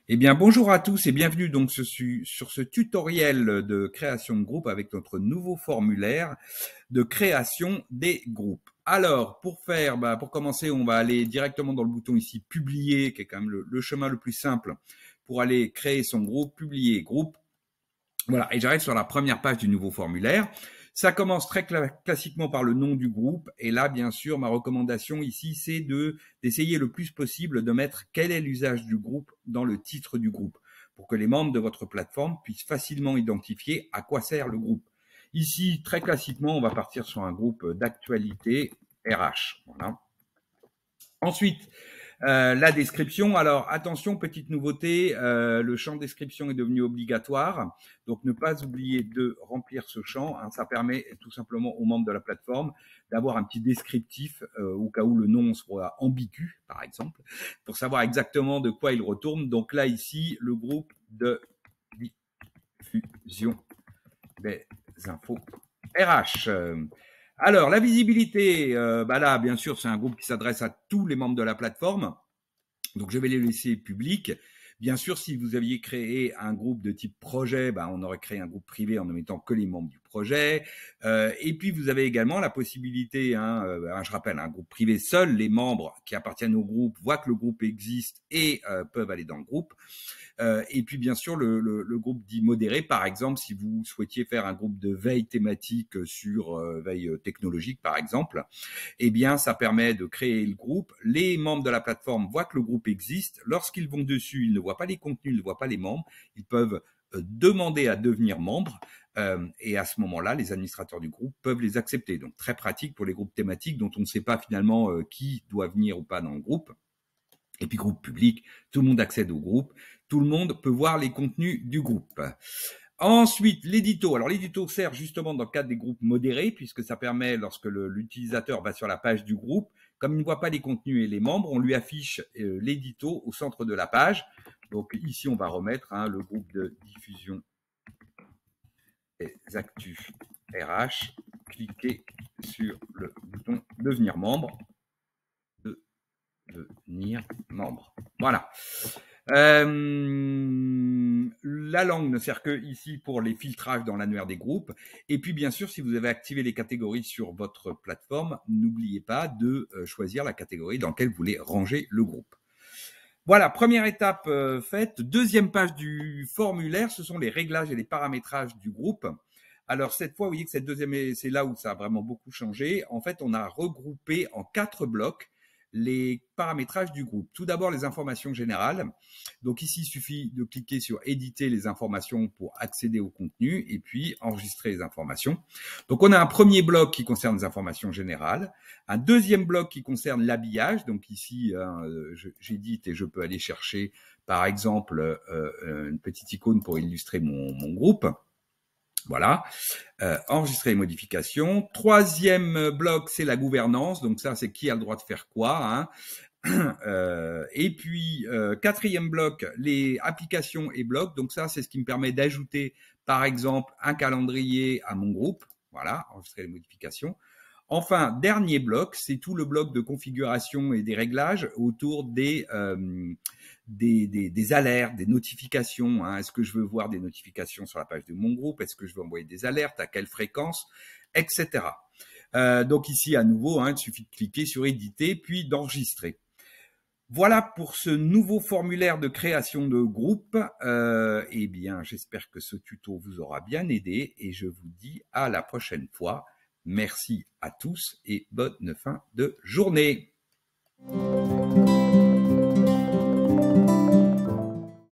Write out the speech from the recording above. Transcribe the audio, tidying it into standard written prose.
Eh bien, bonjour à tous et bienvenue donc sur ce tutoriel de création de groupe avec notre nouveau formulaire de création des groupes. Alors, pour commencer, on va aller directement dans le bouton ici, publier, qui est quand même le chemin le plus simple pour aller créer son groupe, publier groupe. Voilà, et j'arrive sur la première page du nouveau formulaire. Ça commence très classiquement par le nom du groupe. Et là, bien sûr, ma recommandation ici, c'est d'essayer le plus possible de mettre quel est l'usage du groupe dans le titre du groupe pour que les membres de votre plateforme puissent facilement identifier à quoi sert le groupe. Ici, très classiquement, on va partir sur un groupe d'actualité RH. Voilà. Ensuite, la description. Alors, attention, petite nouveauté, le champ description est devenu obligatoire. Donc, ne pas oublier de remplir ce champ. Ça permet tout simplement aux membres de la plateforme d'avoir un petit descriptif au cas où le nom soit ambigu, par exemple, pour savoir exactement de quoi il retourne. Donc là, ici, le groupe de diffusion des infos RH. Alors, la visibilité, là, bien sûr, c'est un groupe qui s'adresse à tous les membres de la plateforme. Donc, je vais les laisser publics. Bien sûr, si vous aviez créé un groupe de type projet, on aurait créé un groupe privé en ne mettant que les membres du projet. Et puis, vous avez également la possibilité, je rappelle, un groupe privé, seuls les membres qui appartiennent au groupe voient que le groupe existe et peuvent aller dans le groupe. Et puis, bien sûr, le groupe dit modéré, par exemple, si vous souhaitiez faire un groupe de veille thématique sur veille technologique, par exemple, eh bien, ça permet de créer le groupe. Les membres de la plateforme voient que le groupe existe. Lorsqu'ils vont dessus, ils ne voient pas les contenus, ils ne voient pas les membres. Ils peuvent demander à devenir membres. Et à ce moment-là, les administrateurs du groupe peuvent les accepter. Donc, très pratique pour les groupes thématiques dont on ne sait pas finalement qui doit venir ou pas dans le groupe. Et puis, groupe public, tout le monde accède au groupe. Tout le monde peut voir les contenus du groupe. Ensuite, l'édito. Alors, l'édito sert justement dans le cadre des groupes modérés, puisque ça permet, lorsque l'utilisateur va sur la page du groupe, comme il ne voit pas les contenus et les membres, on lui affiche l'édito au centre de la page. Donc, ici, on va remettre le groupe de diffusion des actus RH. Cliquez sur le bouton devenir membre. Devenir membre. Voilà. La langue ne sert que ici pour les filtrages dans l'annuaire des groupes. Et puis, bien sûr, si vous avez activé les catégories sur votre plateforme, n'oubliez pas de choisir la catégorie dans laquelle vous voulez ranger le groupe. Voilà, première étape faite. Deuxième page du formulaire, ce sont les réglages et les paramétrages du groupe. Alors, cette fois, vous voyez que cette deuxième, c'est là où ça a vraiment beaucoup changé. En fait, on a regroupé en 4 blocs les paramétrages du groupe. Tout d'abord, les informations générales. Donc ici, il suffit de cliquer sur éditer les informations pour accéder au contenu et puis enregistrer les informations. Donc on a un premier bloc qui concerne les informations générales, un deuxième bloc qui concerne l'habillage. Donc ici, j'édite et je peux aller chercher par exemple une petite icône pour illustrer mon groupe. Voilà, enregistrer les modifications. Troisième bloc, c'est la gouvernance. Donc ça, c'est qui a le droit de faire quoi. Et puis, quatrième bloc, les applications et blocs. Donc ça, c'est ce qui me permet d'ajouter, par exemple, un calendrier à mon groupe. Voilà, enregistrer les modifications. Enfin, dernier bloc, c'est tout le bloc de configuration et des réglages autour des alertes, des notifications. Est-ce que je veux voir des notifications sur la page de mon groupe? Est-ce que je veux envoyer des alertes? À quelle fréquence? Etc. Donc ici, à nouveau, il suffit de cliquer sur éditer, puis d'enregistrer. Voilà pour ce nouveau formulaire de création de groupe. Eh bien, j'espère que ce tuto vous aura bien aidé et je vous dis à la prochaine fois. Merci à tous et bonne fin de journée.